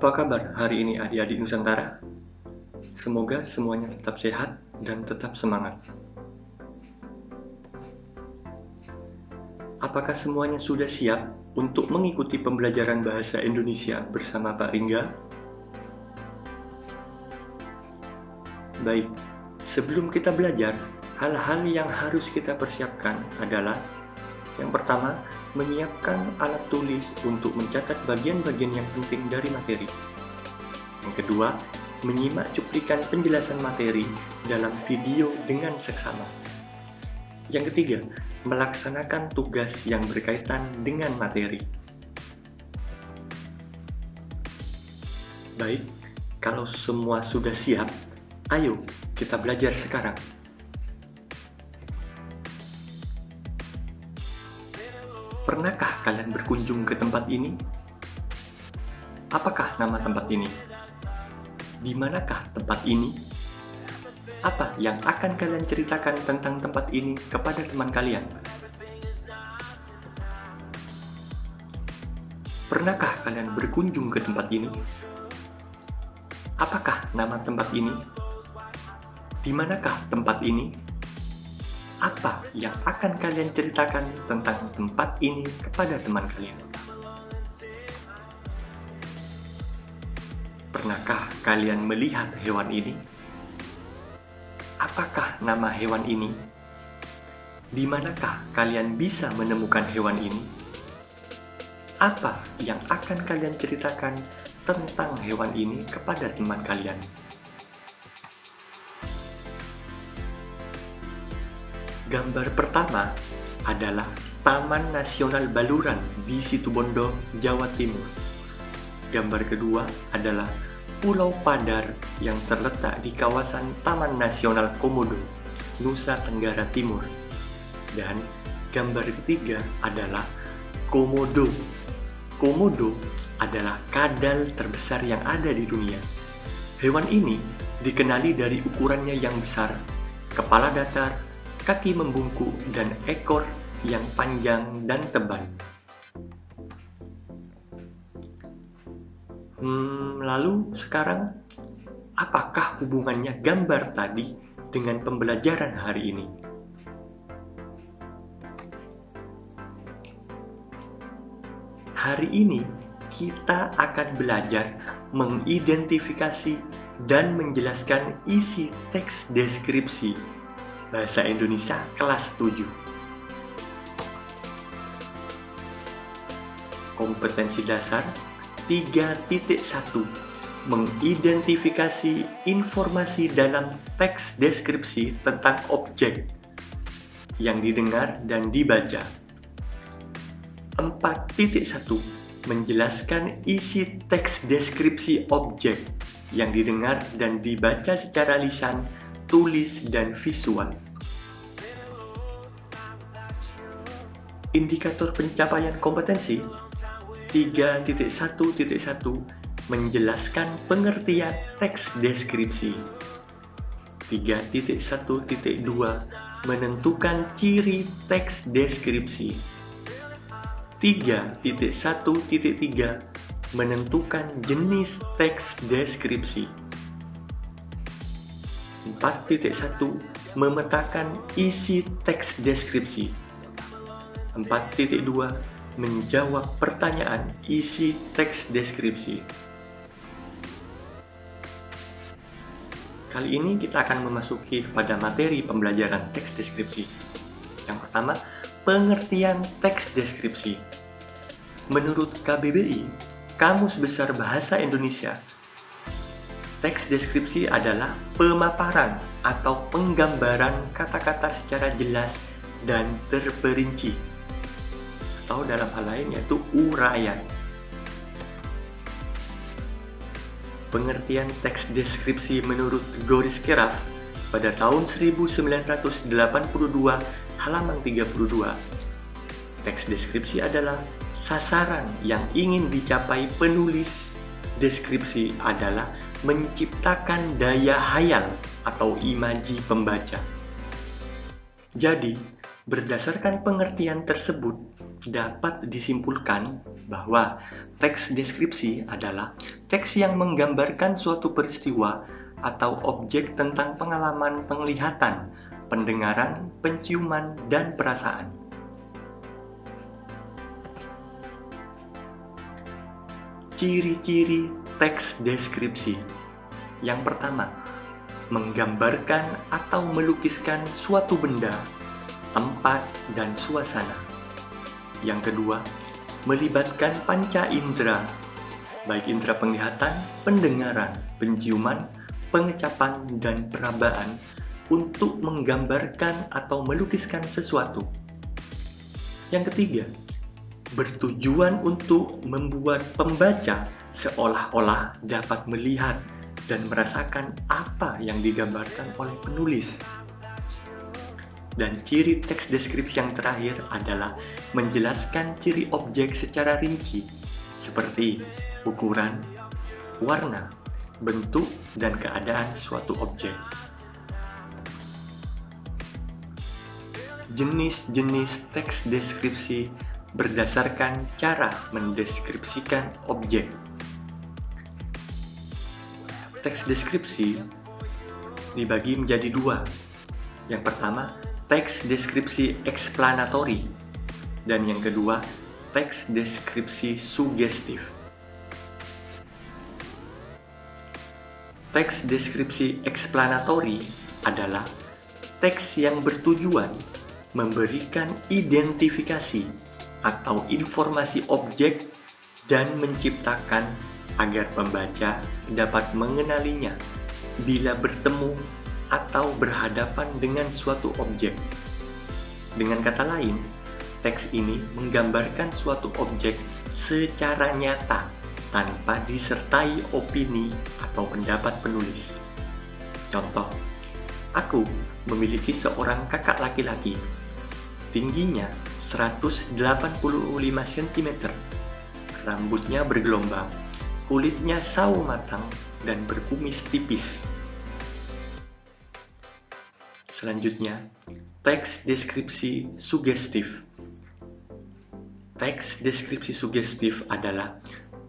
Apa kabar hari ini adik-adik Nusantara? Semoga semuanya tetap sehat dan tetap semangat. Apakah semuanya sudah siap untuk mengikuti pembelajaran bahasa Indonesia bersama Pak Ringga? Baik, sebelum kita belajar, hal-hal yang harus kita persiapkan adalah: yang pertama, menyiapkan alat tulis untuk mencatat bagian-bagian yang penting dari materi. Yang kedua, menyimak cuplikan penjelasan materi dalam video dengan seksama. Yang ketiga, melaksanakan tugas yang berkaitan dengan materi. Baik, kalau semua sudah siap, ayo kita belajar sekarang. Pernahkah kalian berkunjung ke tempat ini? Apakah nama tempat ini? Di manakah tempat ini? Apa yang akan kalian ceritakan tentang tempat ini kepada teman kalian? Pernahkah kalian berkunjung ke tempat ini? Apakah nama tempat ini? Di manakah tempat ini? Apa yang akan kalian ceritakan tentang tempat ini kepada teman kalian? Pernahkah kalian melihat hewan ini? Apakah nama hewan ini? Di manakah kalian bisa menemukan hewan ini? Apa yang akan kalian ceritakan tentang hewan ini kepada teman kalian? Gambar pertama adalah Taman Nasional Baluran di Situbondo, Jawa Timur. Gambar kedua adalah Pulau Padar yang terletak di kawasan Taman Nasional Komodo, Nusa Tenggara Timur. Dan gambar ketiga adalah Komodo. Komodo adalah kadal terbesar yang ada di dunia. Hewan ini dikenali dari ukurannya yang besar, kepala datar, kaki membungkuk, dan ekor yang panjang dan tebal. Lalu sekarang, apakah hubungannya gambar tadi dengan pembelajaran hari ini? Hari ini kita akan belajar mengidentifikasi dan menjelaskan isi teks deskripsi Bahasa Indonesia kelas 7. Kompetensi dasar 3.1. Mengidentifikasi informasi dalam teks deskripsi tentang objek yang didengar dan dibaca. 4.1. Menjelaskan isi teks deskripsi objek yang didengar dan dibaca secara lisan, tulis, dan visual. Indikator pencapaian kompetensi 3.1.1. Menjelaskan pengertian teks deskripsi. 3.1.2. Menentukan ciri teks deskripsi. 3.1.3. Menentukan jenis teks deskripsi. 4.1. Memetakan isi teks deskripsi. 4.2. Menjawab pertanyaan isi teks deskripsi. Kali ini kita akan memasuki kepada materi pembelajaran teks deskripsi. Yang pertama, pengertian teks deskripsi. Menurut KBBI, Kamus Besar Bahasa Indonesia, teks deskripsi adalah pemaparan atau penggambaran kata-kata secara jelas dan terperinci, atau dalam hal lain yaitu uraian. Pengertian teks deskripsi menurut Goris Keraf pada tahun 1982 halaman 32. Teks deskripsi adalah sasaran yang ingin dicapai penulis. Deskripsi adalah menciptakan daya hayal atau imaji pembaca. Jadi, berdasarkan pengertian tersebut, dapat disimpulkan bahwa teks deskripsi adalah teks yang menggambarkan suatu peristiwa atau objek tentang pengalaman penglihatan, pendengaran, penciuman, dan perasaan. Ciri-ciri teks deskripsi. Yang pertama, menggambarkan atau melukiskan suatu benda, tempat, dan suasana. Yang kedua, melibatkan panca indera, baik indera penglihatan, pendengaran, penciuman, pengecapan, dan perabaan untuk menggambarkan atau melukiskan sesuatu. Yang ketiga, bertujuan untuk membuat pembaca seolah-olah dapat melihat dan merasakan apa yang digambarkan oleh penulis. Dan ciri teks deskripsi yang terakhir adalah menjelaskan ciri objek secara rinci, seperti ukuran, warna, bentuk, dan keadaan suatu objek. Jenis-jenis teks deskripsi berdasarkan cara mendeskripsikan objek. Teks deskripsi dibagi menjadi dua. Yang pertama, teks deskripsi eksplanatory, dan yang kedua, teks deskripsi sugestif. Teks deskripsi eksplanatory adalah teks yang bertujuan memberikan identifikasi atau informasi objek dan menciptakan agar pembaca dapat mengenalinya bila bertemu atau berhadapan dengan suatu objek. Dengan kata lain, teks ini menggambarkan suatu objek secara nyata tanpa disertai opini atau pendapat penulis. Contoh, aku memiliki seorang kakak laki-laki. Tingginya 185 cm, rambutnya bergelombang, kulitnya sawo matang, dan berkumis tipis. Selanjutnya, teks deskripsi sugestif. Teks deskripsi sugestif adalah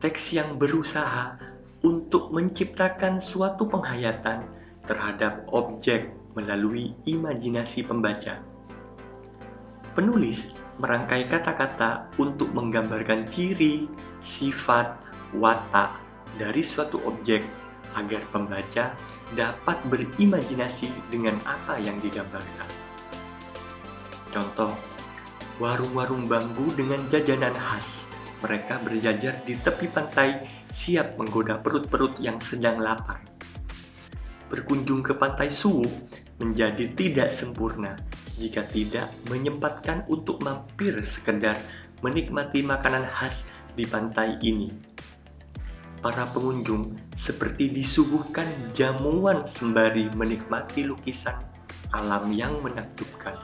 teks yang berusaha untuk menciptakan suatu penghayatan terhadap objek melalui imajinasi pembaca. Penulis merangkai kata-kata untuk menggambarkan ciri, sifat, watak dari suatu objek agar pembaca dapat berimajinasi dengan apa yang digambarkan. Contoh, warung-warung bambu dengan jajanan khas. Mereka berjajar di tepi pantai, siap menggoda perut-perut yang sedang lapar. Berkunjung ke Pantai Suwu menjadi tidak sempurna jika tidak menyempatkan untuk mampir sekedar menikmati makanan khas di pantai ini. Para pengunjung seperti disuguhkan jamuan sembari menikmati lukisan alam yang menakjubkan.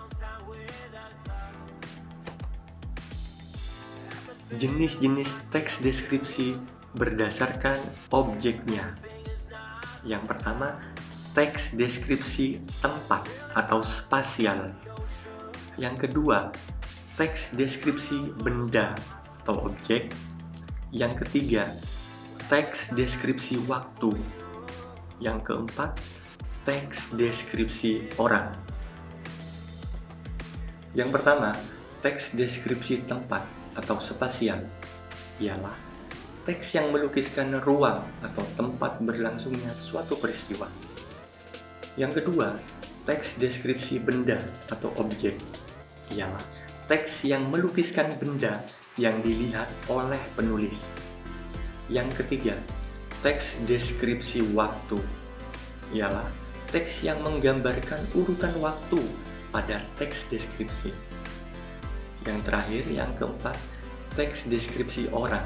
Jenis-jenis teks deskripsi berdasarkan objeknya. Yang pertama, teks deskripsi tempat atau spasial. Yang kedua, teks deskripsi benda atau objek. Yang ketiga, teks deskripsi waktu. Yang keempat, teks deskripsi orang. Yang pertama, teks deskripsi tempat atau spasial ialah teks yang melukiskan ruang atau tempat berlangsungnya suatu peristiwa. Yang kedua, teks deskripsi benda atau objek ialah teks yang melukiskan benda yang dilihat oleh penulis. Yang ketiga, teks deskripsi waktu ialah teks yang menggambarkan urutan waktu pada teks deskripsi. Yang terakhir, yang keempat, teks deskripsi orang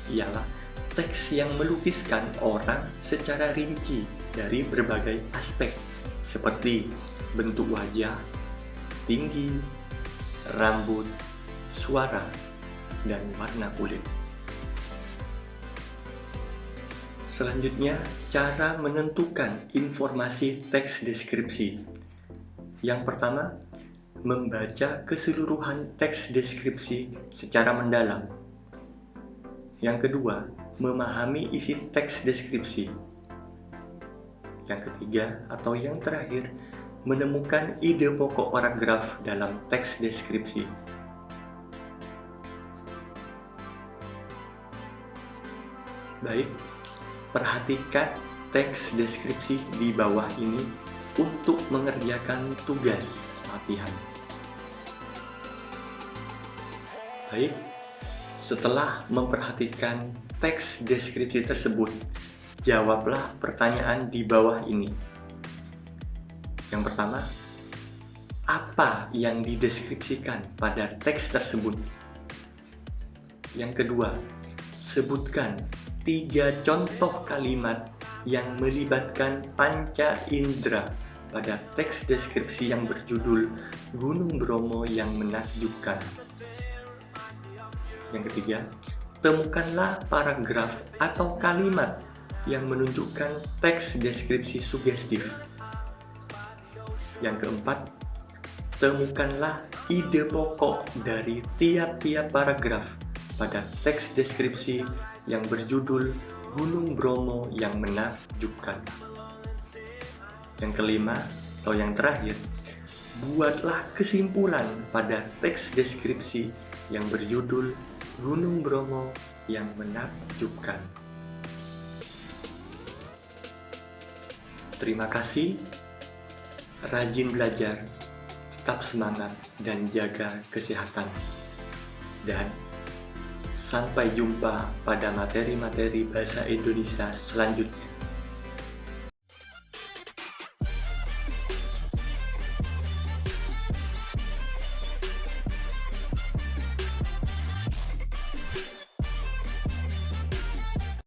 ialah teks yang melukiskan orang secara rinci dari berbagai aspek seperti bentuk wajah, tinggi, rambut, suara, dan warna kulit. Selanjutnya, cara menentukan informasi teks deskripsi. Yang pertama, membaca keseluruhan teks deskripsi secara mendalam. Yang kedua, memahami isi teks deskripsi. Yang ketiga atau yang terakhir, menemukan ide pokok paragraf dalam teks deskripsi. Baik, perhatikan teks deskripsi di bawah ini untuk mengerjakan tugas latihan. Baik, setelah memperhatikan teks deskripsi tersebut, jawablah pertanyaan di bawah ini. Yang pertama, apa yang dideskripsikan pada teks tersebut? Yang kedua, sebutkan 3 contoh kalimat yang melibatkan panca indera pada teks deskripsi yang berjudul Gunung Bromo yang Menakjubkan. Yang ketiga, temukanlah paragraf atau kalimat yang menunjukkan teks deskripsi sugestif. Yang keempat, temukanlah ide pokok dari tiap-tiap paragraf pada teks deskripsi yang berjudul Gunung Bromo yang Menakjubkan. Yang kelima atau yang terakhir, buatlah kesimpulan pada teks deskripsi yang berjudul Gunung Bromo yang Menakjubkan. Terima kasih, rajin belajar, tetap semangat, dan jaga kesehatan. Dan sampai jumpa pada materi-materi bahasa Indonesia selanjutnya.